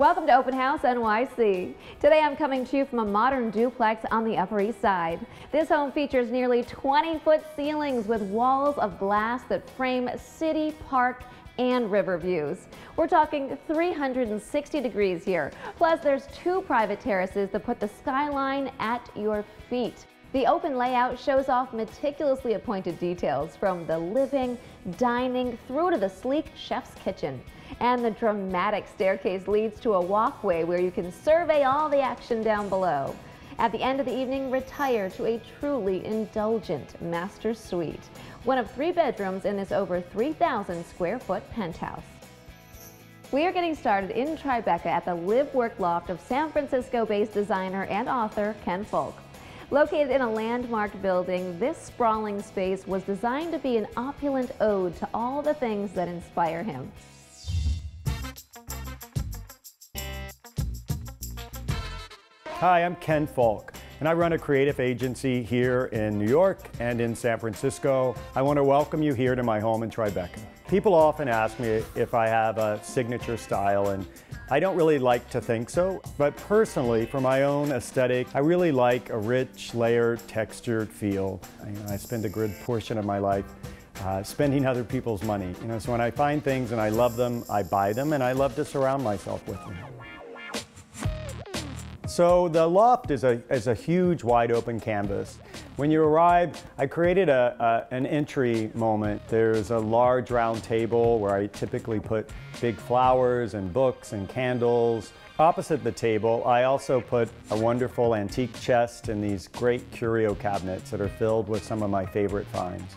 Welcome to Open House NYC. Today I'm coming to you from a modern duplex on the Upper East Side. This home features nearly 20-foot ceilings with walls of glass that frame city, park, and river views. We're talking 360 degrees here. Plus there's 2 private terraces that put the skyline at your feet. The open layout shows off meticulously appointed details from the living, dining, through to the sleek chef's kitchen. And the dramatic staircase leads to a walkway where you can survey all the action down below. At the end of the evening, retire to a truly indulgent master suite, one of 3 bedrooms in this over 3,000 square foot penthouse. We are getting started in Tribeca at the live-work loft of San Francisco-based designer and author Ken Fulk. Located in a landmark building, this sprawling space was designed to be an opulent ode to all the things that inspire him. Hi, I'm Ken Fulk, and I run a creative agency here in New York and in San Francisco. I want to welcome you here to my home in Tribeca. People often ask me if I have a signature style, and I don't really like to think so, but personally, for my own aesthetic, I really like a rich, layered, textured feel. I spend a good portion of my life spending other people's money. So when I find things and I love them, I buy them, and I love to surround myself with them. So the loft is a huge, wide open canvas. When you arrive, I created an entry moment. There's a large round table where I typically put big flowers and books and candles. Opposite the table, I also put a wonderful antique chest and these great curio cabinets that are filled with some of my favorite finds.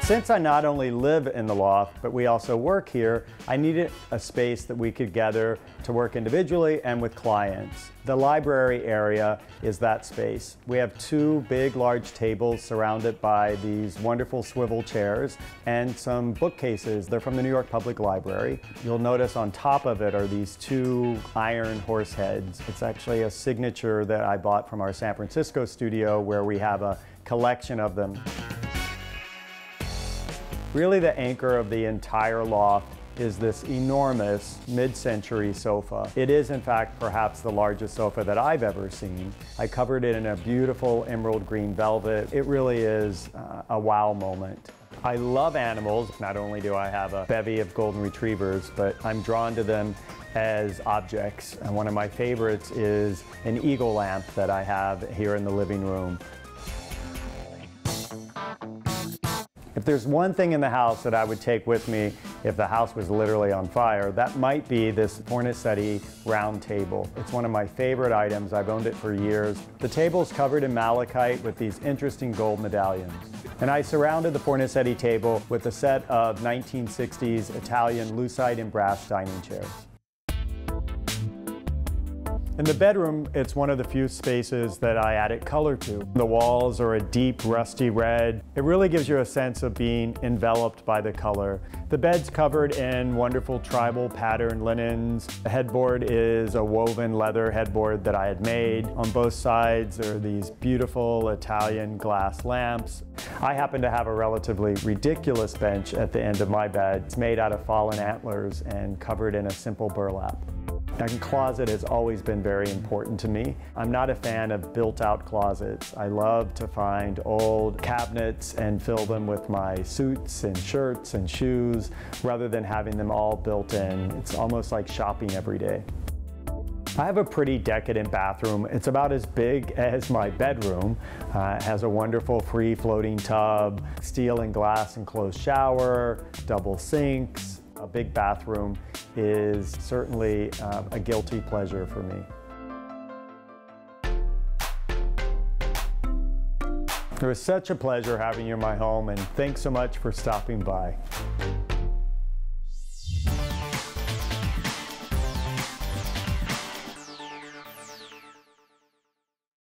Since I not only live in the loft, but we also work here, I needed a space that we could gather to work individually and with clients. The library area is that space. We have 2 big, large tables surrounded by these wonderful swivel chairs and some bookcases. They're from the New York Public Library. You'll notice on top of it are these 2 iron horse heads. It's actually a signature that I bought from our San Francisco studio where we have a collection of them. Really, the anchor of the entire loft is this enormous mid-century sofa. It is, in fact, perhaps the largest sofa that I've ever seen. I covered it in a beautiful emerald green velvet. It really is a wow moment. I love animals. Not only do I have a bevy of golden retrievers, but I'm drawn to them as objects. And one of my favorites is an eagle lamp that I have here in the living room. If there's one thing in the house that I would take with me if the house was literally on fire, that might be this Fornasetti round table. It's one of my favorite items. I've owned it for years. The table's covered in malachite with these interesting gold medallions. And I surrounded the Fornasetti table with a set of 1960s Italian lucite and brass dining chairs. In the bedroom, it's one of the few spaces that I added color to. The walls are a deep, rusty red. It really gives you a sense of being enveloped by the color. The bed's covered in wonderful tribal pattern linens. The headboard is a woven leather headboard that I had made. On both sides are these beautiful Italian glass lamps. I happen to have a relatively ridiculous bench at the end of my bed. It's made out of fallen antlers and covered in a simple burlap. A closet has always been very important to me. I'm not a fan of built-out closets. I love to find old cabinets and fill them with my suits and shirts and shoes rather than having them all built in. It's almost like shopping every day. I have a pretty decadent bathroom. It's about as big as my bedroom. It has a wonderful free-floating tub, steel and glass enclosed shower, double sinks. A big bathroom is certainly a guilty pleasure for me. It was such a pleasure having you in my home, and thanks so much for stopping by.